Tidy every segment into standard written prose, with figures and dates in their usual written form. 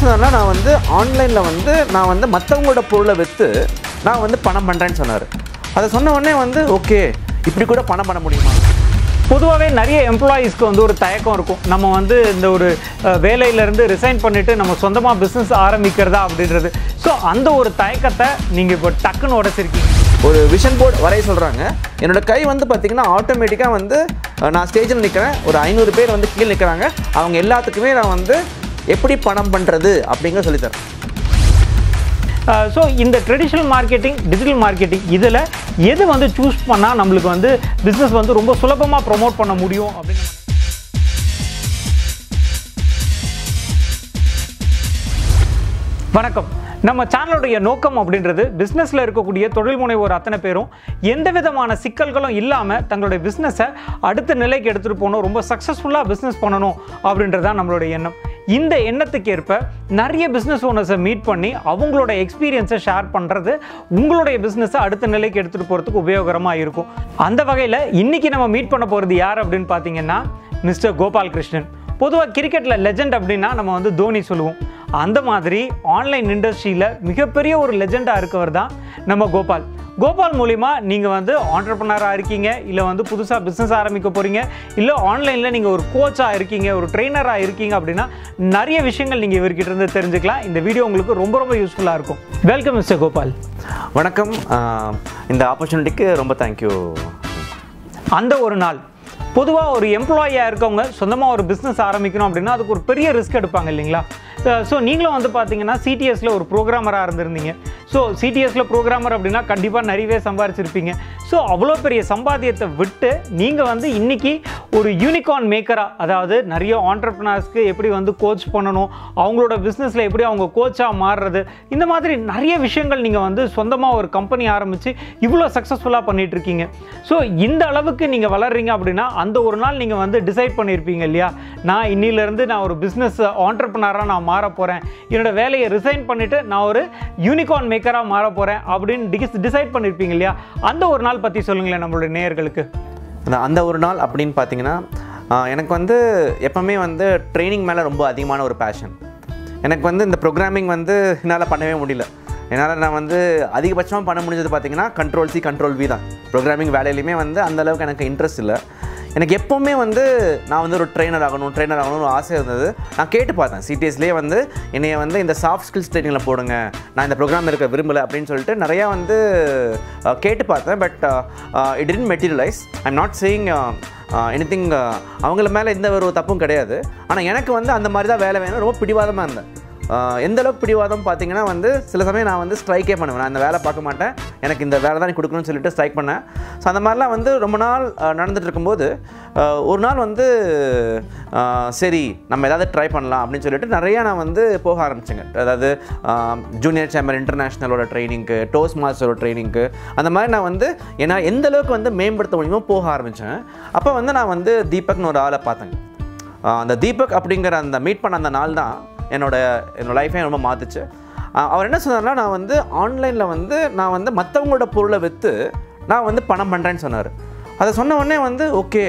சொன்னார்னா நான் வந்து ஆன்லைனில் வந்து நான் வந்து மற்றவங்களோட பொருளை விற்று நான் வந்து பணம் பண்ணுறேன்னு சொன்னார். அதை சொன்ன உடனே வந்து ஓகே இப்படி கூட பணம் பண்ண முடியுமா? பொதுவாகவே நிறைய எம்ப்ளாயீஸ்க்கு வந்து ஒரு தயக்கம் இருக்கும். நம்ம வந்து இந்த ஒரு வேலையிலேருந்து ரிசைன் பண்ணிவிட்டு நம்ம சொந்தமாக பிஸ்னஸ் ஆரம்பிக்கிறதா அப்படின்றது. ஸோ அந்த ஒரு தயக்கத்தை நீங்கள் இப்போ டக்குன்னு உடைச்சிருக்கீங்க. ஒரு விஷன் போர்டு வரைய சொல்கிறாங்க. என்னோடய கை வந்து பார்த்திங்கன்னா ஆட்டோமேட்டிக்காக வந்து நான் ஸ்டேஜில் நிற்கிறேன், ஒரு 500 பேர் வந்து கீழே நிற்கிறாங்க. அவங்க எல்லாத்துக்குமே நான் வந்து எப்படி பணம் பண்ணுறது அப்படிங்கிற சொல்லித்தரேன். ஸோ இந்த ட்ரெடிஷ்னல் மார்க்கெட்டிங், டிஜிட்டல் மார்க்கெட்டிங் இதில் எது வந்து சூஸ் பண்ணால் நம்மளுக்கு வந்து பிஸ்னஸ் வந்து ரொம்ப சுலபமாக ப்ரொமோட் பண்ண முடியும் அப்படின்னு. வணக்கம். நம்ம சேனலுடைய நோக்கம் அப்படின்றது பிஸ்னஸில் இருக்கக்கூடிய தொழில் முனைவோர் அத்தனை பேரும் எந்த விதமான சிக்கல்களும் இல்லாமல் தங்களுடைய பிஸ்னஸை அடுத்த நிலைக்கு எடுத்துகிட்டு போகணும், ரொம்ப சக்ஸஸ்ஃபுல்லாக பிஸ்னஸ் பண்ணணும் அப்படின்றதான் நம்மளுடைய எண்ணம். இந்த எண்ணத்துக்கு ஏற்ப நிறைய பிஸ்னஸ் ஓனர்ஸை மீட் பண்ணி அவங்களோட எக்ஸ்பீரியன்ஸை ஷேர் பண்ணுறது உங்களுடைய பிஸ்னஸை அடுத்த நிலைக்கு எடுத்துகிட்டு போகிறதுக்கு உபயோகரமாக இருக்கும். அந்த வகையில் இன்றைக்கி நம்ம மீட் பண்ண போகிறது யார் அப்படின்னு பார்த்தீங்கன்னா மிஸ்டர் கோபால் கிருஷ்ணன். பொதுவாக கிரிக்கெட்டில் லெஜெண்ட் அப்படின்னா நம்ம வந்து தோனி சொல்லுவோம். அந்த மாதிரி ஆன்லைன் இண்டஸ்ட்ரியில் மிகப்பெரிய ஒரு லெஜெண்டாக இருக்கவர் தான் நம்ம கோபால். கோபால் மூலிமா நீங்கள் வந்து ஆண்டர்ப்ரனராக இருக்கீங்க, இல்லை வந்து புதுசாக பிஸ்னஸ் ஆரம்பிக்க போகிறீங்க, இல்லை ஆன்லைனில் நீங்கள் ஒரு கோச்சாக இருக்கீங்க, ஒரு ட்ரெயினராக இருக்கீங்க அப்படின்னா நிறைய விஷயங்கள் நீங்கள் இவர்கிட்ட இருந்து தெரிஞ்சுக்கலாம். இந்த வீடியோ உங்களுக்கு ரொம்ப ரொம்ப யூஸ்ஃபுல்லாக இருக்கும். Welcome mister Gopal. வணக்கம். இந்த ஆப்பர்ச்சுனிட்டிக்கு ரொம்ப தேங்க்யூ. அந்த ஒரு நாள் பொதுவாக ஒரு எம்ப்ளாயியாக இருக்கவங்க சொந்தமாக ஒரு பிஸ்னஸ் ஆரம்பிக்கணும் அப்படின்னா அதுக்கு ஒரு பெரிய ரிஸ்க் எடுப்பாங்க இல்லைங்களா? ஸோ நீங்களும் வந்து பார்த்தீங்கன்னா சிடிஎஸில் ஒரு ப்ரோக்ராமராக இருந்திருந்தீங்க. ஸோ சிடிஎஸில் ப்ரோக்ராமர் அப்படின்னா கண்டிப்பாக நிறையவே சம்பாதிச்சிருப்பீங்க. ஸோ அவ்வளோ பெரிய சம்பாத்தியத்தை விட்டு நீங்கள் வந்து இன்றைக்கி ஒரு யூனிகார்ன் மேக்கராக, அதாவது நிறைய ஆண்டர்ப்ரனர்ஸ்க்கு எப்படி வந்து கோச் பண்ணணும், அவங்களோட பிஸ்னஸில் எப்படி அவங்க கோச்சாக மாறுறது, இந்த மாதிரி நிறைய விஷயங்கள் நீங்கள் வந்து சொந்தமாக ஒரு கம்பெனி ஆரம்பித்து இவ்வளோ சக்ஸஸ்ஃபுல்லாக பண்ணிகிட்ருக்கீங்க. ஸோ இந்த அளவுக்கு நீங்கள் வளர்றீங்க அப்படின்னா அந்த ஒரு நாள் நீங்கள் வந்து டிசைட் பண்ணியிருப்பீங்க இல்லையா, நான் இன்னிலேருந்து நான் ஒரு பிஸ்னஸ் ஆண்டர்ப்ரனராக நான் மாற போகிறேன், என்னோடய வேலையை ரிசைன் பண்ணிவிட்டு நான் ஒரு யூனிகார்ன் மேக்கராக மாற போகிறேன் அப்படின்னு டிசைட் பண்ணியிருப்பீங்க இல்லையா? அந்த ஒரு நாள் பற்றி சொல்லுங்களேன் நம்மளுடைய நேயர்களுக்கு. அந்த ஒரு நாள் அப்படின்னு பார்த்தீங்கன்னா எனக்கு வந்து எப்போவுமே வந்து ட்ரைனிங் மேலே ரொம்ப அதிகமான ஒரு பேஷன். எனக்கு வந்து இந்த ப்ரோக்ராமிங் வந்து என்னால் பண்ணவே முடியல. என்னால் நான் வந்து அதிகபட்சமாக பண்ண முடிஞ்சது பார்த்திங்கன்னா Ctrl+C Ctrl+V தான். ப்ரோக்ராமிங் வேலையிலையுமே வந்து அந்தளவுக்கு எனக்கு இன்ட்ரெஸ்ட் இல்லை. எனக்கு எப்போவுமே வந்து நான் வந்து ஒரு ட்ரெயினர் ஆகணும்னு ஒரு ஆசை இருந்தது. நான் கேட்டு பார்த்தேன் சிடிஎஸ்லேயே வந்து என்னைய வந்து இந்த சாஃப்ட் ஸ்கில்ஸ் ட்ரைனிங்கில் போடுங்க, நான் இந்த ப்ரோக்ராம் இருக்க விரும்பலை அப்படின்னு சொல்லிட்டு நிறையா வந்து கேட்டு பார்த்தேன். But it didn't materialise. I'm not saying anything, அவங்கள மேலே எந்த ஒரு தப்பும் கிடையாது. ஆனால் எனக்கு வந்து அந்த மாதிரி தான் வேலை வேணும், ரொம்ப பிடிவாதமாக இருந்தேன். எந்த அளவுக்கு பிடிவாதம் பார்த்தீங்கன்னா வந்து சில சமயம் நான் வந்து ஸ்ட்ரைக்கே பண்ணுவேன். நான் இந்த வேலை பார்க்க மாட்டேன், எனக்கு இந்த வேலை தான் கொடுக்கணும்னு சொல்லிட்டு ஸ்ட்ரைக் பண்ணேன். ஸோ அந்த மாதிரிலாம் வந்து ரொம்ப நாள் நடந்துகிட்டு இருக்கும்போது ஒரு நாள் வந்து சரி நம்ம ஏதாவது ட்ரை பண்ணலாம் அப்படின்னு சொல்லிட்டு நிறையா நான் வந்து போக ஆரம்பிச்சேங்க. அதாவது ஜூனியர் சேம்பர் இன்டர்நேஷ்னலோட ட்ரைனிங்க்கு, டோஸ்ட் மாஸ்டரோட ட்ரைனிங்க்கு, அந்த மாதிரி நான் வந்து ஏன்னா எந்த அளவுக்கு வந்து மேம்படுத்த முடியுமோ போக ஆரம்பித்தேன். அப்போ வந்து நான் வந்து தீபக்னு ஒரு ஆளை பார்த்தேங்க. அந்த தீபக் அப்படிங்கிற அந்த மீட் பண்ண அந்த நாள் தான் என்னோட லைஃபே ரொம்ப மாற்றுச்சு. அவர் என்ன சொன்னார்னா, நான் வந்து ஆன்லைனில் வந்து நான் வந்து மற்றவங்களோட பொருளை விற்று நான் வந்து பணம் பண்ணுறேன்னு சொன்னார். அதை சொன்ன உடனே வந்து ஓகே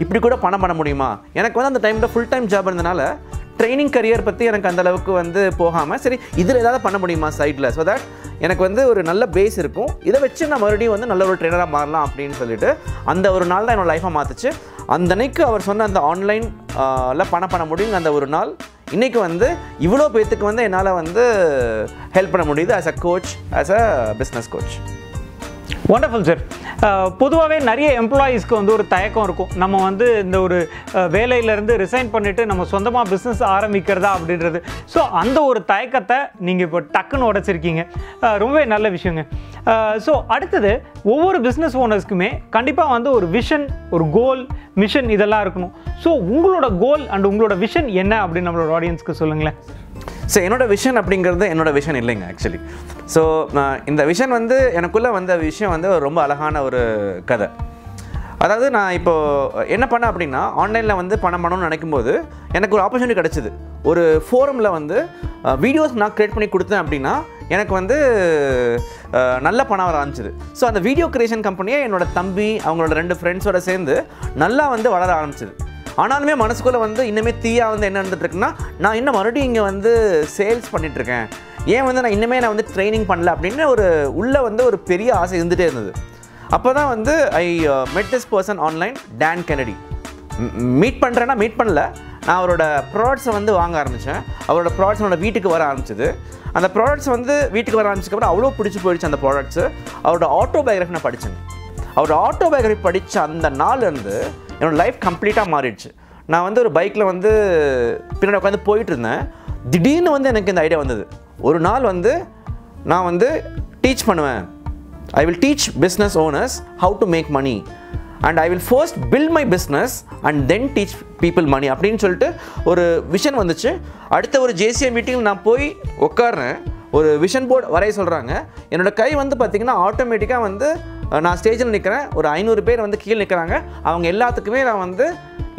இப்படி கூட பணம் பண்ண முடியுமா? எனக்கு வந்து அந்த டைமில் ஃபுல் டைம் ஜாப் இருந்தனால ட்ரைனிங் கரியர் பற்றி எனக்கு அந்தளவுக்கு வந்து போகாமல் சரி இதில் ஏதாவது பண்ண முடியுமா சைடில், ஸோ தட் எனக்கு வந்து ஒரு நல்ல பேஸ் இருக்கும், இதை வச்சு நான் மறுபடியும் வந்து நல்ல ஒரு ட்ரெயினராக மாறலாம் அப்படின்னு சொல்லிட்டு அந்த ஒரு நாள் தான் என்னோடய லைஃப்பை மாற்றுச்சு. அந்த அன்னைக்கு அவர் சொன்ன அந்த ஆன்லைனில் பணம் பண்ண முடியுங்க அந்த ஒரு நாள் இன்றைக்கி வந்து இவ்வளோ பேத்துக்கு வந்து என்னால் வந்து ஹெல்ப் பண்ண முடியுது as a coach, as a business coach. Wonderful sir. பொதுவாகவே நிறைய எம்ப்ளாயீஸ்க்கு வந்து ஒரு தயக்கம் இருக்கும். நம்ம வந்து இந்த ஒரு வேலையிலேருந்து ரிசைன் பண்ணிவிட்டு நம்ம சொந்தமாக பிஸ்னஸ் ஆரம்பிக்கிறதா அப்படின்றது. ஸோ அந்த ஒரு தயக்கத்தை நீங்கள் இப்போ டக்குன்னு உடைச்சிருக்கீங்க. ரொம்பவே நல்ல விஷயங்க. ஸோ அடுத்தது ஒவ்வொரு பிஸ்னஸ் ஓனர்ஸ்க்குமே கண்டிப்பாக வந்து ஒரு விஷன், ஒரு கோல், மிஷன் இதெல்லாம் இருக்கணும். ஸோ உங்களோட கோல் அண்ட் உங்களோட விஷன் என்ன அப்படின்னு நம்மளோட ஆடியன்ஸ்க்கு சொல்லுங்களேன். ஸோ என்னோடய விஷன் அப்படிங்கிறது என்னோடய விஷன் இல்லைங்க ஆக்சுவலி. ஸோ இந்த விஷன் வந்து எனக்குள்ளே வந்த விஷயம் வந்து ரொம்ப அழகான ஒரு கதை. அதாவது நான் இப்போது என்ன பண்ணேன் அப்படின்னா, ஆன்லைனில் வந்து பணம் பண்ணணும்னு நினைக்கும்போது எனக்கு ஒரு ஆப்பர்ச்சுனிட்டி கிடச்சிது. ஒரு ஃபோரமில் வந்து வீடியோஸ் நான் க்ரியேட் பண்ணி கொடுத்தேன் அப்படின்னா எனக்கு வந்து நல்ல பணம் வர ஆரம்பிச்சிது. ஸோ அந்த வீடியோ க்ரியேஷன் கம்பெனியை என்னோடய தம்பி அவங்களோட 2 ஃப்ரெண்ட்ஸோடு சேர்ந்து நல்லா வந்து வளர ஆரம்பிச்சிது. ஆனாலுமே மனசுக்குள்ளே வந்து இன்னுமே தீயாக வந்து என்ன இருந்துகிட்ருக்குன்னா நான் இன்னும் மறுபடியும் இங்கே வந்து சேல்ஸ் பண்ணிகிட்ருக்கேன், ஏன் வந்து நான் இன்னுமே நான் வந்து ட்ரைனிங் பண்ணல அப்படின்னு உள்ளே வந்து ஒரு பெரிய ஆசை இருந்துகிட்டே இருந்தது. அப்போ தான் வந்து I met this person online, Don Kennedy. Meet பண்ணுறேன்னா மீட் பண்ணல, நான் அவரோட ப்ராடக்ட்ஸை வந்து வாங்க ஆரம்பித்தேன். அவரோட ப்ராடக்ட்ஸ் என்னோட வீட்டுக்கு வர ஆரம்பிச்சிது. அந்த ப்ராடக்ட்ஸ் வந்து வீட்டுக்கு வர ஆரம்பிச்சதுக்கப்புறம் அவ்வளோ பிடிச்சி போயிடுச்சு அந்த ப்ராடக்ட்ஸு. அவரோட ஆட்டோபயோகிராஃபி நான் படித்தேன். அவரோட ஆட்டோபயோகிராஃபி படித்த அந்த நாள்லேருந்து என்னோடய லைஃப் கம்ப்ளீட்டாக மாறிடுச்சு. நான் வந்து ஒரு பைக்கில் வந்து பின்னாடி உட்காந்து போயிட்டு இருந்தேன். திடீர்னு வந்து எனக்கு இந்த ஐடியா வந்தது. ஒரு நாள் வந்து நான் வந்து டீச் பண்ணுவேன். I will teach business owners how to make money and I will first build my business and then teach people money அப்படின்னு சொல்லிட்டு ஒரு விஷன் வந்துச்சு. அடுத்த ஒரு JCI மீட்டிங்கில் நான் போய் உட்கார்றேன். ஒரு விஷன் போர்டு வரைய சொல்கிறாங்க. என்னோடய கை வந்து பார்த்திங்கன்னா ஆட்டோமேட்டிக்காக வந்து நான் ஸ்டேஜில் நிற்கிறேன். ஒரு 500 பேர் வந்து கீழே நிற்கிறாங்க. அவங்க எல்லாத்துக்குமே நான் வந்து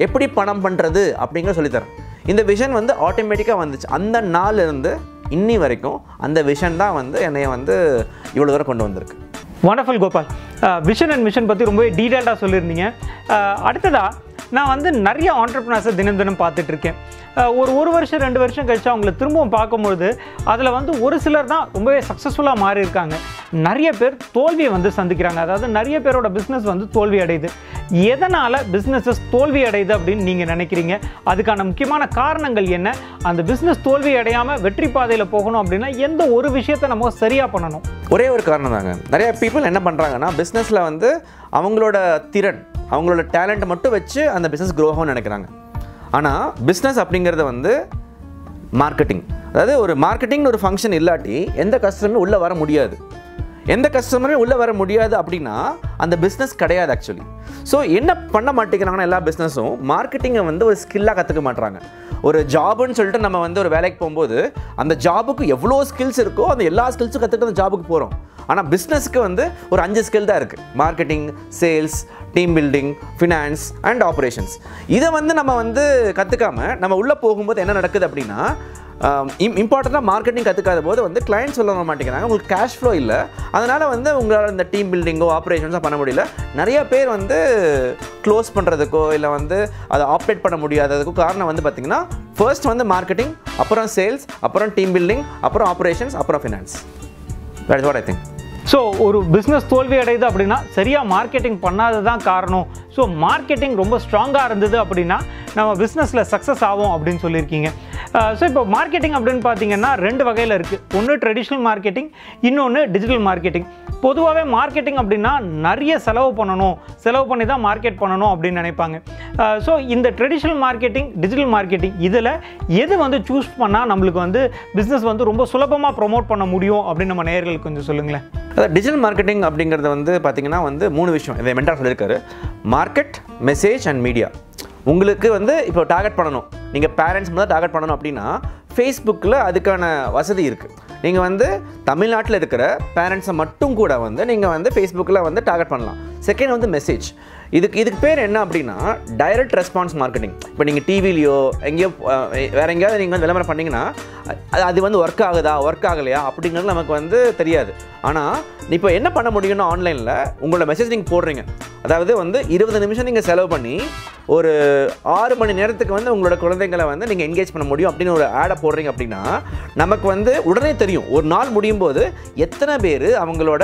எப்படி பணம் பண்ணுறது அப்படிங்கிற சொல்லித்தரேன். இந்த விஷன் வந்து ஆட்டோமேட்டிக்காக வந்துச்சு. அந்த நாள்லேருந்து இன்னி வரைக்கும் அந்த விஷன் தான் வந்து என்னை வந்து இவ்வளோ தூரம் கொண்டு வந்திருக்கு. Wonderful Gopal, vision and mission பற்றி ரொம்ப டீட்டெயில்டாக சொல்லியிருந்தீங்க. அடுத்ததாக நான் வந்து நிறைய ஆண்டர்ப்ரனர்ஸை தினம் தினம் பார்த்துட்ருக்கேன். ஒரு வருஷம் 2 வருஷம் கழிச்சு அவங்கள திரும்பவும் பார்க்கும்பொழுது அதில் வந்து ஒரு சிலர் தான் ரொம்பவே சக்ஸஸ்ஃபுல்லாக மாறி இருக்காங்க. நிறைய பேர் தோல்வியை வந்து சந்திக்கிறாங்க. அதாவது நிறைய பேரோட பிஸ்னஸ் வந்து தோல்வி அடையுது. எதனால் பிஸ்னஸஸ் தோல்வி அடையுது அப்படின்னு நீங்கள் நினைக்கிறீங்க? அதுக்கான முக்கியமான காரணங்கள் என்ன? அந்த பிஸ்னஸ் தோல்வி அடையாமல் வெற்றி பாதையில் போகணும் அப்படின்னா எந்த ஒரு விஷயத்தை நம்ம சரியாக பண்ணணும்? ஒரே ஒரு காரணம் தாங்க. நிறைய பீப்புள் என்ன பண்ணுறாங்கன்னா பிஸ்னஸில் வந்து அவங்களோட திறன், அவங்களோட டேலண்ட்டை மட்டும் வச்சு அந்த பிஸ்னஸ் க்ரோ ஆகும்னு நினைக்கிறாங்க. ஆனால் பிஸ்னஸ் அப்படிங்கிறது வந்து மார்க்கெட்டிங். அதாவது ஒரு மார்க்கெட்டிங்னு ஒரு ஃபங்க்ஷன் இல்லாட்டி எந்த கஸ்டமரும் உள்ளே வர முடியாது. எந்த கஸ்டமருமே உள்ளே வர முடியாது அப்படின்னா அந்த பிஸ்னஸ் கிடையாது ஆக்சுவலி. ஸோ என்ன பண்ண மாட்டேங்கிறாங்கன்னா எல்லா பிஸ்னஸும் மார்க்கெட்டிங்கை வந்து ஒரு ஸ்கில்லாக கற்றுக்க மாட்டுறாங்க. ஒரு ஜாபுன்னு சொல்லிட்டு நம்ம வந்து ஒரு வேலைக்கு போகும்போது அந்த ஜாபுக்கு எவ்வளோ ஸ்கில்ஸ் இருக்கோ அந்த எல்லா ஸ்கில்ஸும் கற்றுக்கிட்டு அந்த ஜாபுக்கு போகிறோம். ஆனால் பிஸ்னஸ்க்கு வந்து ஒரு 5 ஸ்கில் தான் இருக்குது. Marketing, sales, team building, finance and operations. இதை வந்து நம்ம வந்து கற்றுக்காமல் நம்ம உள்ளே போகும்போது என்ன நடக்குது அப்படின்னா இம்பார்ட்டண்ட்டாக மார்க்கெட்டிங் கற்றுக்காத போது வந்து கிளைண்ட் சொல்ல மாட்டேங்கிறாங்க, உங்களுக்கு கேஷ் ஃப்ளோ இல்லை, அதனால் வந்து உங்களால் இந்த டீம் பில்டிங்கோ ஆப்ரேஷன்ஸோ பண்ண முடியல. நிறைய பேர் வந்து க்ளோஸ் பண்ணுறதுக்கோ இல்லை வந்து அதை ஆப்ரேட் பண்ண முடியாததுக்கோ காரணம் வந்து பார்த்திங்கன்னா ஃபர்ஸ்ட் வந்து மார்க்கெட்டிங், அப்புறம் சேல்ஸ், அப்புறம் டீம் பில்டிங், அப்புறம் ஆப்ரேஷன்ஸ், அப்புறம் finance. That is what I think. So ஒரு பிஸ்னஸ் தோல்வி அடையுது அப்படின்னா சரியாக மார்க்கெட்டிங் பண்ணாதது தான் காரணம். ஸோ மார்க்கெட்டிங் ரொம்ப ஸ்ட்ராங்காக இருந்தது அப்படின்னா நம்ம பிஸ்னஸில் சக்ஸஸ் ஆகும் அப்படின்னு சொல்லியிருக்கீங்க. ஸோ இப்போ மார்க்கெட்டிங் அப்படின்னு பார்த்தீங்கன்னா 2 வகையில் இருக்குது. ஒன்று ட்ரெடிஷ்னல் மார்க்கெட்டிங், இன்னொன்று டிஜிட்டல் மார்க்கெட்டிங். பொதுவாகவே மார்க்கெட்டிங் அப்படின்னா நிறைய செலவு பண்ணி தான் மார்க்கெட் பண்ணணும் அப்படின்னு நினைப்பாங்க. ஸோ இந்த ட்ரெடிஷ்னல் மார்க்கெட்டிங், டிஜிட்டல் மார்க்கெட்டிங் இதில் எது வந்து சூஸ் பண்ணால் நம்மளுக்கு வந்து பிஸ்னஸ் வந்து ரொம்ப சுலபமாக ப்ரொமோட் பண்ண முடியும் அப்படின்னு நம்ம நேயர்களுக்கு கொஞ்சம் சொல்லுங்களேன். அதாவது டிஜிட்டல் மார்க்கெட்டிங் அப்படிங்கிறது வந்து பார்த்திங்கன்னா வந்து 3 விஷயம் இதை மென்டார் சொல்லியிருக்காரு. Market, message and media. உங்களுக்கு வந்து இப்போ டார்கெட் பண்ணணும், நீங்கள் பேரண்ட்ஸ் மட்டும் டார்கெட் பண்ணணும் அப்படின்னா ஃபேஸ்புக்கில் அதுக்கான வசதி இருக்குது. நீங்கள் வந்து தமிழ்நாட்டில் இருக்கிற பேரண்ட்ஸை மட்டும் கூட வந்து நீங்கள் வந்து ஃபேஸ்புக்கில் வந்து டார்கெட் பண்ணலாம். செகண்ட் வந்து மெசேஜ். இதுக்கு பேர் என்ன அப்படின்னா டைரக்ட் ரெஸ்பான்ஸ் மார்க்கெட்டிங். இப்போ நீங்கள் டிவிலையோ எங்கேயோ வேறு எங்கேயாவது நீங்கள் வந்து விளம்பரம் பண்ணிங்கன்னா அது வந்து ஒர்க் ஆகுதா ஒர்க் ஆகலையா அப்படிங்கிறது நமக்கு வந்து தெரியாது. ஆனால் இப்போ என்ன பண்ண முடியும்னா ஆன்லைனில் உங்களோட மெசேஜ் நீங்கள் போடுறீங்க, அதாவது வந்து 20 நிமிஷம் நீங்கள் செலவு பண்ணி ஒரு 6 மணி நேரத்துக்கு வந்து உங்களோட குழந்தைங்களை வந்து நீங்கள் என்கேஜ் பண்ண முடியும் அப்படின்னு ஒரு ஆடை போடுறீங்க அப்படின்னா நமக்கு வந்து உடனே தெரியும் ஒரு நாள் முடியும் போது எத்தனை பேர் அவங்களோட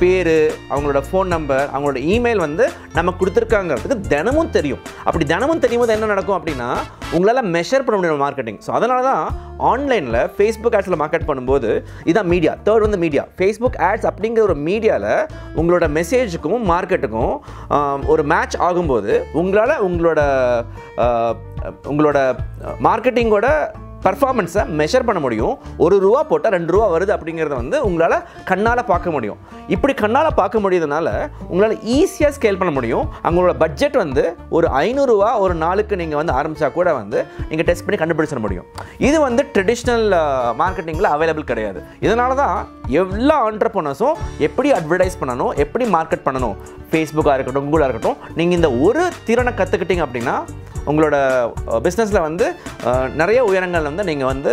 பேர், அவங்களோட ஃபோன் நம்பர், அவங்களோட இமெயில் வந்து நமக்கு கொடுத்துருக்காங்கிறதுக்கு தினமும் தெரியும். அப்படி தினமும் தெரியும் போது என்ன நடக்கும் அப்படின்னா உங்களால் மெஷர் பண்ண முடியும் மார்க்கெட்டிங். ஸோ அதனால தான் ஆன்லைனில் ஃபேஸ்புக் ஆட்ஸில் மார்க்கெட் பண்ணும்போது இதான் மீடியா. தேர்ட் வந்து மீடியா. ஃபேஸ்புக் ஆட்ஸ் அப்படிங்கிற ஒரு மீடியாவில் உங்களோட மெசேஜுக்கும் மார்க்கெட்டுக்கும் ஒரு மேட்ச் ஆகும்போது உங்களால் உங்களோட மார்க்கெட்டிங்கோட பர்ஃபார்மன்ஸை மெஷர் பண்ண முடியும். ₹1 போட்டால் ₹2 வருது அப்படிங்கிறத வந்து உங்களால் கண்ணால் பார்க்க முடியும். இப்படி கண்ணால் பார்க்க முடியுதுனால உங்களால் ஈஸியாக ஸ்கேல் பண்ண முடியும். அவங்களோட பட்ஜெட் வந்து ஒரு ₹500 ஒரு நாளுக்கு நீங்கள் வந்து ஆரம்பித்தா கூட வந்து நீங்கள் டெஸ்ட் பண்ணி கண்டுபிடிச்சிட முடியும். இது வந்து ட்ரெடிஷ்னல் மார்க்கெட்டிங்கில் அவைலபிள் கிடையாது. இதனால தான் எல்லா ஆண்டர்ப்ரனர்ஸும் எப்படி அட்வர்டைஸ் பண்ணணும், எப்படி மார்க்கெட் பண்ணணும், ஃபேஸ்புக்காக இருக்கட்டும், கூகுளாக இருக்கட்டும், நீங்கள் இந்த ஒரு திறனை கற்றுக்கிட்டீங்க அப்படின்னா உங்களோட பிஸ்னஸில் வந்து நிறைய உயரங்கள் வந்து நீங்கள் வந்து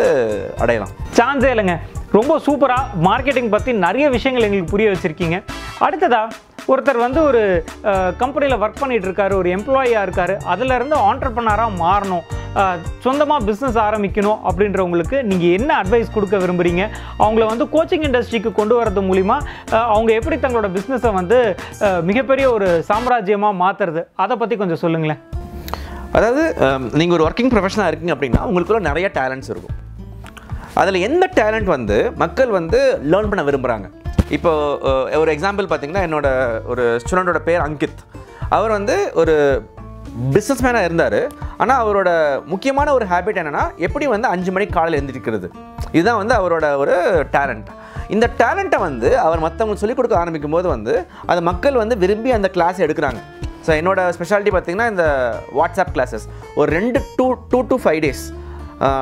அடையலாம். சான்ஸே இல்லைங்க. ரொம்ப சூப்பராக மார்க்கெட்டிங் பற்றி நிறைய விஷயங்கள் எங்களுக்கு புரிய வச்சுருக்கீங்க. அடுத்ததாக ஒருத்தர் வந்து ஒரு கம்பெனியில் ஒர்க் பண்ணிகிட்டு இருக்காரு, ஒரு எம்ப்ளாயியாக இருக்கார், அதிலேருந்து ஆண்டர்ப்ரனராக மாறணும், சொந்தமாக பிஸ்னஸ் ஆரம்பிக்கணும் அப்படின்றவங்களுக்கு நீங்கள் என்ன அட்வைஸ் கொடுக்க விரும்புகிறீங்க? அவங்கள வந்து கோச்சிங் இண்டஸ்ட்ரிக்கு கொண்டு வரது மூலிமா அவங்க எப்படி தங்களோட பிஸ்னஸை வந்து மிகப்பெரிய ஒரு சாம்ராஜ்யமாக மாற்றுறது, அதை பற்றி கொஞ்சம் சொல்லுங்களேன். அதாவது நீங்கள் ஒரு ஒர்க்கிங் ப்ரொஃபஷனாக இருக்கீங்க அப்படின்னா உங்களுக்குள்ள நிறைய டேலண்ட்ஸ் இருக்கும். அதில் எந்த டேலண்ட் வந்து மக்கள் வந்து லேர்ன் பண்ண விரும்புகிறாங்க. இப்போ ஒரு எக்ஸாம்பிள் பார்த்தீங்கன்னா, என்னோட ஒரு ஸ்டூடெண்டோட பேர் அங்கித். அவர் வந்து ஒரு பிஸ்னஸ் மேனாக இருந்தார். ஆனால் அவரோட முக்கியமான ஒரு ஹேபிட் என்னென்னா, எப்படி வந்து 5 மணிக்கு காலையில் எழுந்திருக்கிறது. இதுதான் வந்து அவரோட ஒரு டேலண்ட். இந்த டேலண்ட்டை வந்து அவர் மற்றவங்களுக்கு சொல்லிக் கொடுக்க ஆரம்பிக்கும் போது வந்து அது மக்கள் வந்து விரும்பி அந்த கிளாஸ் எடுக்கிறாங்க. ஸோ என்னோட ஸ்பெஷாலிட்டி பார்த்திங்கன்னா, இந்த வாட்ஸ்அப் கிளாஸஸ் ஒரு 2 to 5 days,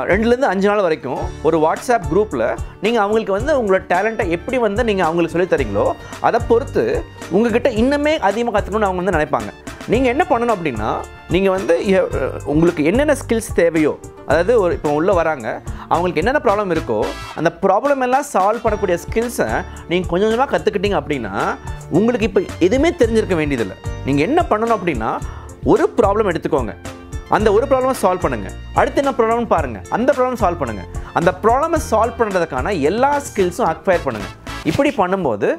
2லேருந்து 5 நாள் வரைக்கும் ஒரு வாட்ஸ்அப் குரூப்பில் நீங்கள் அவங்களுக்கு வந்து உங்களோட டேலண்ட்டை எப்படி வந்து நீங்கள் அவங்களுக்கு சொல்லித் தரீங்களோ அதை பொறுத்து உங்ககிட்ட இன்னுமே அதிகமாக கற்றுக்கணும்னு அவங்க வந்து நினைப்பாங்க. நீங்கள் என்ன பண்ணணும் அப்படின்னா, நீங்கள் வந்து உங்களுக்கு என்னென்ன ஸ்கில்ஸ் தேவையோ, அதாவது ஒரு இப்போ உள்ளே வராங்க, அவங்களுக்கு என்னென்ன ப்ராப்ளம் இருக்கோ அந்த ப்ராப்ளம் எல்லாம் சால்வ் பண்ணக்கூடிய ஸ்கில்ஸை நீங்கள் கொஞ்சம் கொஞ்சமாக கற்றுக்கிட்டீங்க அப்படின்னா உங்களுக்கு இப்போ எதுவுமே தெரிஞ்சிருக்க வேண்டியதில்லை. நீங்கள் என்ன பண்ணணும் அப்படின்னா, ஒரு ப்ராப்ளம் எடுத்துக்கோங்க, அந்த ஒரு ப்ராப்ளமை சால்வ் பண்ணுங்கள், அடுத்து என்ன ப்ராப்ளம்னு பாருங்கள், அந்த ப்ராப்ளம் சால்வ் பண்ணுங்கள், அந்த ப்ராப்ளமை சால்வ் பண்ணுறதுக்கான எல்லா ஸ்கில்ஸும் அக்வயர் பண்ணுங்கள். இப்படி பண்ணும்போது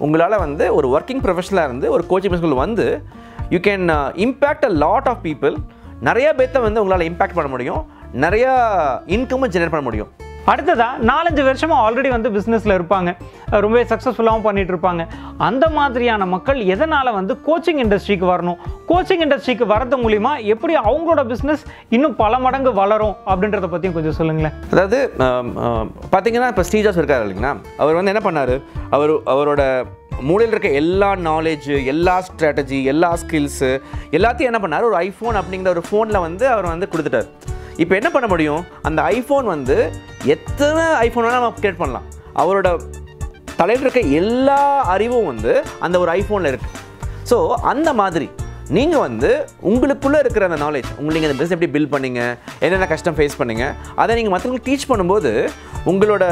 உங்களால் வந்து ஒரு ஒர்க்கிங் ப்ரொஃபஷனலாக இருந்து ஒரு கோச்சிங் பிஸ்னஸ் வந்து you can impact a lot of people. நிறைய பேர்த்தை வந்து உங்களால் இம்பேக்ட் பண்ண முடியும், நிறையா இன்கமும் ஜெனரேட் பண்ண முடியும். அடுத்ததாக 4-5 வருஷமாக ஆல்ரெடி வந்து பிஸ்னஸில் இருப்பாங்க, ரொம்பவே சக்ஸஸ்ஃபுல்லாகவும் பண்ணிகிட்டு இருப்பாங்க. அந்த மாதிரியான மக்கள் எதனால் வந்து கோச்சிங் இண்டஸ்ட்ரிக்கு வரணும், கோச்சிங் இண்டஸ்ட்ரிக்கு வரது மூலிமா எப்படி அவங்களோட பிஸ்னஸ் இன்னும் பல மடங்கு வளரும் அப்படின்றத பற்றியும் கொஞ்சம் சொல்லுங்களேன். அதாவது பார்த்தீங்கன்னா, இப்போ ஸ்டீஜாஸ் இருக்கார் இல்லைங்களா, அவர் வந்து என்ன பண்ணார், அவரோட மூலையில் இருக்க எல்லா நாலேஜு, எல்லா ஸ்ட்ராட்டஜி, எல்லா ஸ்கில்ஸு எல்லாத்தையும் என்ன பண்ணார், ஒரு ஐஃபோன் அப்படிங்கிற ஒரு ஃபோனில் வந்து அவர் வந்து கொடுத்துட்டார். இப்போ என்ன பண்ண முடியும், அந்த ஐஃபோன் வந்து எத்தனை ஐஃபோன் வேணால் நம்ம கிரியேட் பண்ணலாம். அவரோட தலையில் இருக்க எல்லா அறிவும் வந்து அந்த ஒரு ஐஃபோனில் இருக்குது. ஸோ அந்த மாதிரி நீங்கள் வந்து உங்களுக்குள்ளே இருக்கிற அந்த நாலேஜ், நீங்கள் அந்த பிஸ்னஸ் எப்படி பில்ட் பண்ணீங்க, என்னென்ன கஷ்டம் ஃபேஸ் பண்ணீங்க, அதை நீங்கள் மற்றவங்களுக்கு டீச் பண்ணும்போது உங்களோட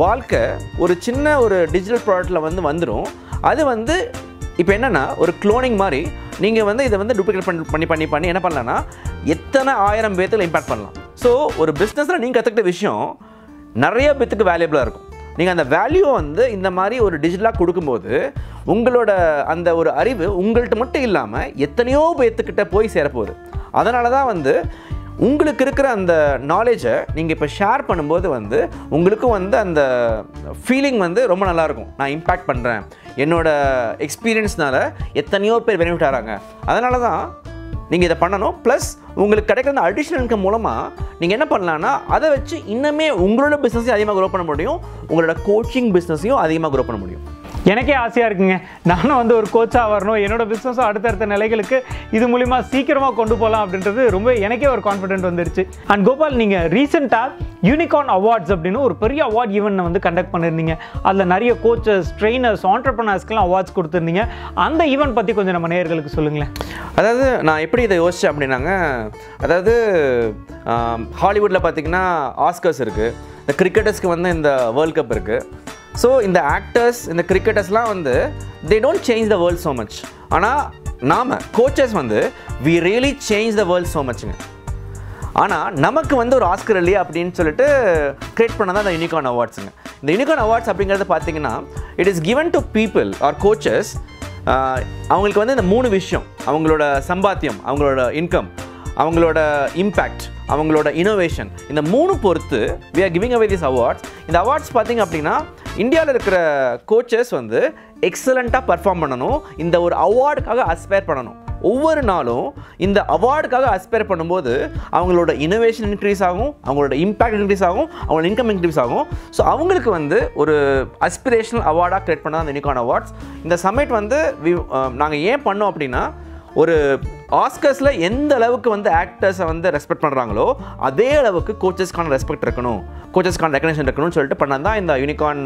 வாழ்க்கை ஒரு சின்ன ஒரு டிஜிட்டல் ப்ராடக்ட்டில் வந்து வந்துடும். அது வந்து இப்போ என்னென்னா ஒரு க்ளோனிங் மாதிரி நீங்கள் வந்து இதை வந்து டூப்ளிகேட் பண்ணி என்ன பண்ணலான்னா எத்தனை 1000 பேர்த்துல இம்பேக்ட் பண்ணலாம். ஸோ ஒரு பிஸ்னஸில் நீங்கள் கற்றுக்கிட்ட விஷயம் நிறைய பேர்த்துக்கு வேல்யூபிளாக இருக்கும். நீங்கள் அந்த வேல்யூவை வந்து இந்த மாதிரி ஒரு டிஜிட்டலாக கொடுக்கும்போது உங்களோட அந்த ஒரு அறிவு உங்கள்கிட்ட மட்டும் இல்லாமல் எத்தனையோ பேர்த்துக்கிட்ட போய் சேரப்போகுது. அதனால தான் வந்து உங்களுக்கு இருக்கிற அந்த நாலேஜை நீங்கள் இப்போ ஷேர் பண்ணும்போது வந்து உங்களுக்கும் வந்து அந்த ஃபீலிங் வந்து ரொம்ப நல்லாயிருக்கும். நான் இம்பேக்ட் பண்ணுறேன், என்னோடய எக்ஸ்பீரியன்ஸ்னால எத்தனையோ பேர் பெனிஃபிட் ஆகிறாங்க. அதனால தான் நீங்கள் இதை பண்ணணும். ப்ளஸ் உங்களுக்கு கிடைக்கிற அந்த அடிஷ்னல் இன்கம் மூலமாக நீங்கள் என்ன பண்ணலான்னா அதை வச்சு இன்னுமே உங்களோட பிஸ்னஸையும் அதிகமாக க்ரோ பண்ண முடியும், உங்களோட கோச்சிங் பிஸ்னஸையும் அதிகமாக க்ரோ பண்ண முடியும். எனக்கே ஆசையாக இருக்குங்க, நானும் வந்து ஒரு கோச்சாக வரணும், என்னோட பிஸ்னஸும் அடுத்தடுத்த நிலைகளுக்கு இது மூலிமா சீக்கிரமாக கொண்டு போகலாம் அப்படின்றது ரொம்ப எனக்கே ஒரு கான்ஃபிடென்ட் வந்துருச்சு. அண்ட் கோபால், நீங்கள் ரீசெண்டாக யூனிகார்ன் அவார்ட்ஸ் அப்படின்னு ஒரு பெரிய அவார்ட் ஈவெண்ட் வந்து கண்டக்ட் பண்ணியிருந்தீங்க. அதில் நிறைய கோச்சஸ், ட்ரெயினர்ஸ், ஆண்டர்ப்ரனர்ஸ்க்கெலாம் அவார்ட்ஸ் கொடுத்துருந்தீங்க. அந்த ஈவெண்ட் பற்றி கொஞ்சம் நம்ம நேயர்களுக்கு சொல்லுங்களேன். அதாவது நான் எப்படி இதை யோசித்தேன் அப்படின்னாங்க, அதாவது ஹாலிவுட்டில் பார்த்திங்கன்னா ஆஸ்கர்ஸ் இருக்குது, இந்த கிரிக்கெட்டர்ஸ்க்கு வந்து இந்த வேர்ல்ட் கப் இருக்குது. ஸோ இந்த ஆக்டர்ஸ், இந்த கிரிக்கெட்டர்ஸ்லாம் வந்து they don't change the world so much. ஆனால் நாம் கோச்சஸ் வந்து we really change the world so மச்சுங்க. ஆனால் நமக்கு வந்து ஒரு ஆஸ்கர் இல்லையா அப்படின்னு சொல்லிட்டு கிரியேட் பண்ண தான் இந்த யூனிகார்ன் அவார்ட்ஸுங்க. இந்த யூனிகார்ன் அவார்ட்ஸ் அப்படிங்கிறது பார்த்தீங்கன்னா it is given to people are coaches. அவங்களுக்கு வந்து இந்த 3 விஷயம், அவங்களோட சம்பாத்தியம், அவங்களோட இன்கம், அவங்களோட இம்பேக்ட், அவங்களோட இனோவேஷன், இந்த 3 பொறுத்து we are giving away these awards. இந்த அவார்ட்ஸ் பார்த்திங்க அப்படின்னா இந்தியாவில் இருக்கிற கோச்சஸ் வந்து எக்ஸலண்ட்டாக பர்ஃபார்ம் பண்ணணும், இந்த ஒரு அவார்டுக்காக அஸ்பயர் பண்ணணும். ஒவ்வொரு நாளும் இந்த அவார்டுக்காக அஸ்பயர் பண்ணும்போது அவங்களோட இனோவேஷன் இன்க்ரீஸ் ஆகும், அவங்களோட இம்பேக்ட் இன்க்ரீஸ் ஆகும், அவங்களோட இன்கம் இன்க்ரீஸ் ஆகும். ஸோ அவங்களுக்கு வந்து ஒரு அஸ்பிரேஷனல் அவார்டாக கிரியேட் பண்ண அந்த யூனிகார்ன் அவார்ட்ஸ். இந்த சம்மிட் வந்து நாங்கள் ஏன் பண்ணோம் அப்படின்னா, ஒரு ஆஸ்கர்ஸில் எந்த அளவுக்கு வந்து ஆக்டர்ஸை வந்து ரெஸ்பெக்ட் பண்ணுறாங்களோ அதே அளவுக்கு கோச்சஸ்க்கான ரெஸ்பெக்ட் இருக்கணும், கோச்சஸ்க்கான ரெகக்னேஷன் இருக்கணும்னு சொல்லிட்டு பண்ணது தான் இந்த unicorn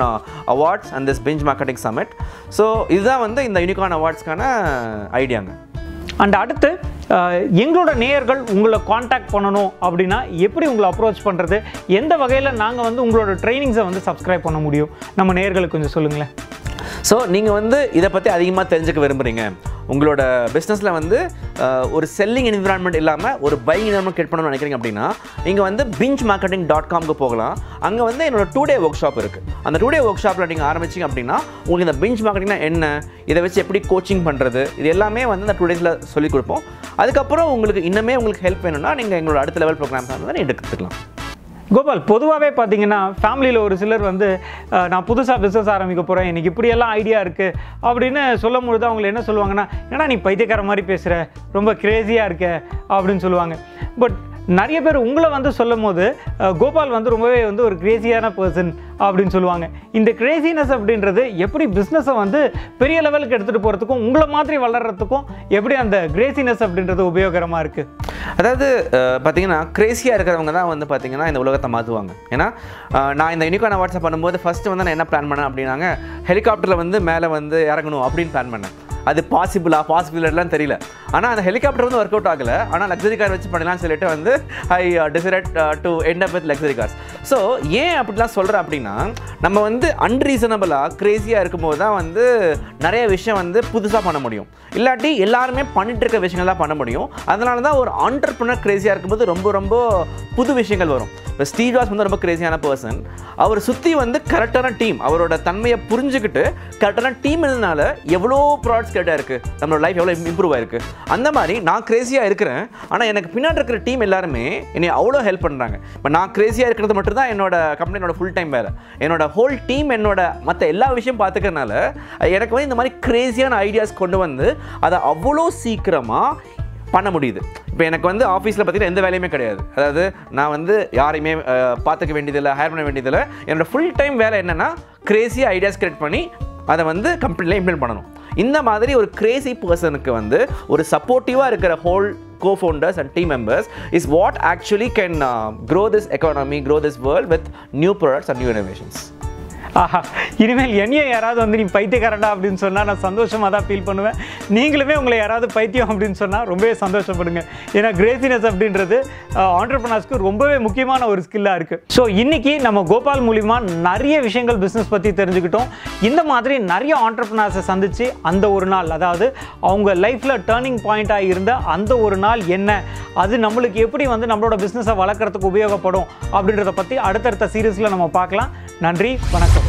awards and this bench marketing summit. So இதுதான் வந்து இந்த யூனிகார்ன் அவார்ட்ஸ்க்கான ஐடியாங்க. அண்ட் அடுத்து எங்களோட நேயர்கள் உங்களை காண்டாக்ட் பண்ணணும் அப்படின்னா எப்படி உங்களை அப்ரோச் பண்ணுறது, எந்த வகையில் நாங்கள் வந்து உங்களோட ட்ரைனிங்ஸை வந்து சப்ஸ்கிரைப் பண்ண முடியும், நம்ம நேயர்களுக்கு கொஞ்சம் சொல்லுங்களேன். ஸோ நீங்கள் வந்து இதை பற்றி அதிகமாக தெரிஞ்சுக்க விரும்புகிறீங்க, உங்களோட பிஸ்னஸில் வந்து ஒரு செல்லிங் என்விரான்மெண்ட் இல்லாமல் ஒரு பையிங் என்விரான்மெண்ட் கிரியேட் பண்ணணும்னு நினைக்கிறீங்க அப்படின்னா நீங்கள் வந்து bingemarketing.comக்கு போகலாம். அங்கே வந்து என்னோட 2-day ஒர்க் ஷாப் இருக்குது. அந்த 2-day ஒர்க் ஷாப்பில் நீங்கள் ஆரம்பிச்சிங்க அப்படின்னா உங்களுக்கு இந்த பிஞ்ச் மார்க்கெட்டிங்னா என்ன, இதை வச்சு எப்படி கோச்சிங் பண்ணுறது, இது எல்லாமே வந்து இந்த 2 daysல சொல்லிக் கொடுப்போம். அதுக்கப்புறம் உங்களுக்கு இன்னுமே உங்களுக்கு ஹெல்ப் வேணும்னா நீங்கள் எங்களோட அடுத்த லெவல் ப்ரோக்ராம்ஸ் வந்து எடுத்துக்கலாம். கோபால், பொதுவாகவே பார்த்தீங்கன்னா ஃபேமிலியில் ஒரு சிலர் வந்து நான் புதுசாக பிஸ்னஸ் ஆரம்பிக்க போகிறேன், எனக்கு இப்படியெல்லாம் ஐடியா இருக்குது அப்படின்னு சொல்லும் பொழுது அவங்க என்ன சொல்லுவாங்கன்னா, ஏன்னா நீ பைத்தியக்கார மாதிரி பேசுகிற, ரொம்ப க்ரேஸியாக இருக்க அப்படின்னு சொல்லுவாங்க. பட் நிறைய பேர் உங்களை வந்து சொல்லும் போது கோபால் வந்து ரொம்பவே வந்து ஒரு கிரேசியான பர்சன் அப்படின்னு சொல்லுவாங்க. இந்த கிரேசினஸ் அப்படின்றது எப்படி பிஸ்னஸை வந்து பெரிய லெவலுக்கு எடுத்துகிட்டு போகிறதுக்கும் உங்களை மாதிரி வளர்கிறதுக்கும் எப்படி அந்த கிரேசினஸ் அப்படின்றது உபயோகரமாக இருக்குது? அதாவது பார்த்தீங்கன்னா கிரேசியாக இருக்கிறவங்க தான் வந்து பார்த்தீங்கன்னா இந்த உலகத்தை மாற்றுவாங்க. ஏன்னா நான் இந்த யூனிகார்ன் அவார்ட்ஸை பண்ணும்போது ஃபஸ்ட்டு வந்து நான் என்ன பிளான் பண்ணேன் அப்படின்னாங்க, ஹெலிகாப்டரில் வந்து மேலே வந்து இறங்கணும் அப்படின்னு பிளான் பண்ணேன். அது பாசிபிளாக தெரியல. ஆனால் அந்த ஹெலிகாப்டர் வந்து ஒர்க் அவுட் ஆகலை. ஆனால் லக்ஸரி கார் வச்சு பண்ணலாம்னு சொல்லிட்டு வந்து I decided to end up with luxury cars. So ஏன் அப்படிலாம் சொல்கிறேன் அப்படின்னா, நம்ம வந்து அன்ரீசனபிளாக க்ரேஸியாக இருக்கும்போது தான் வந்து நிறைய விஷயம் வந்து புதுசாக பண்ண முடியும். இல்லாட்டி எல்லாருமே பண்ணிட்டு இருக்க விஷயங்கள் தான் பண்ண முடியும். அதனால தான் ஒரு ஆண்டர்ப்ரனர் க்ரேஸியாக இருக்கும்போது ரொம்ப ரொம்ப புது விஷயங்கள் வரும். இப்போ ஸ்டீவ் ஜாப்ஸ் வந்து ரொம்ப க்ரேஸியான பர்சன். அவர் சுற்றி வந்து கரெக்டான டீம், அவரோட தன்மையை புரிஞ்சுக்கிட்டு கரெக்டான டீம் இருந்தனால எவ்வளோ ப்ராடக்ட்ஸ் கரெக்டாக இருக்குது, நம்மளோட லைஃப் எவ்வளோ இம்ப்ரூவ் ஆயிருக்கு. அந்த மாதிரி நான் க்ரேஸியாக இருக்கிறேன், ஆனால் எனக்கு பின்னாடி இருக்கிற டீம் எல்லாருமே என்னை அவ்வளோ ஹெல்ப் பண்ணுறாங்க. இப்போ நான் க்ரேஸியாக இருக்கிறது மட்டும் தான் என்னோட கம்பெனியோட ஃபுல் டைம் வேலை. என்னோட ஹோல் டீம் என்னோட மற்ற எல்லா விஷயம் பார்த்துக்கிறதுனால எனக்கு வந்து இந்த மாதிரி க்ரேஸியான ஐடியாஸ் கொண்டு வந்து அதை அவ்வளோ சீக்கிரமாக பண்ண முடியுது. இப்போ எனக்கு வந்து ஆஃபீஸில் பார்த்தீங்கன்னா எந்த வேலையுமே கிடையாது. அதாவது நான் வந்து யாரையுமே பார்த்துக்க வேண்டியதில்லை, ஹையர் பண்ண வேண்டியதில்லை. என்னோடய ஃபுல் டைம் வேலை என்னென்னா க்ரேஸியாக ஐடியாஸ் கிரியேட் பண்ணி அதை வந்து கம்பெனியில் இம்ப்ளிமெண்ட் பண்ணணும். இந்த மாதிரி ஒரு கிரேசி பர்சனுக்கு வந்து ஒரு சப்போர்ட்டிவாக இருக்கிற whole co-founders and team members is what actually can grow this economy, grow this world with new products and new innovations. ஆஹா, இனிமேல் என்னையும் யாராவது வந்து நீ பைத்தியக்காரடா அப்படின்னு சொன்னால் நான் சந்தோஷமாக தான் ஃபீல் பண்ணுவேன். நீங்களுமே உங்களை யாராவது பைத்தியம் அப்படின்னு சொன்னால் ரொம்பவே சந்தோஷப்படுங்க. ஏன்னா கிரேசினஸ் அப்படின்றது ஆண்டர்ப்ரனர்ஸ்க்கு ரொம்பவே முக்கியமான ஒரு ஸ்கில்லாக இருக்குது. ஸோ இன்றைக்கி நம்ம கோபால் மூலிமா நிறைய விஷயங்கள் பிஸ்னஸ் பற்றி தெரிஞ்சுக்கிட்டோம். இந்த மாதிரி நிறைய ஆண்டர்ப்ரனர்ஸை சந்தித்து அந்த ஒரு நாள், அதாவது அவங்க லைஃப்பில் டேர்னிங் பாயிண்ட்டாக இருந்த அந்த ஒரு நாள் என்ன, அது நம்மளுக்கு எப்படி வந்து நம்மளோட பிஸ்னஸை வளர்க்குறதுக்கு உபயோகப்படும் அப்படின்றத பற்றி அடுத்தடுத்த சீரீஸில் நம்ம பார்க்கலாம். நன்றி, வணக்கம்.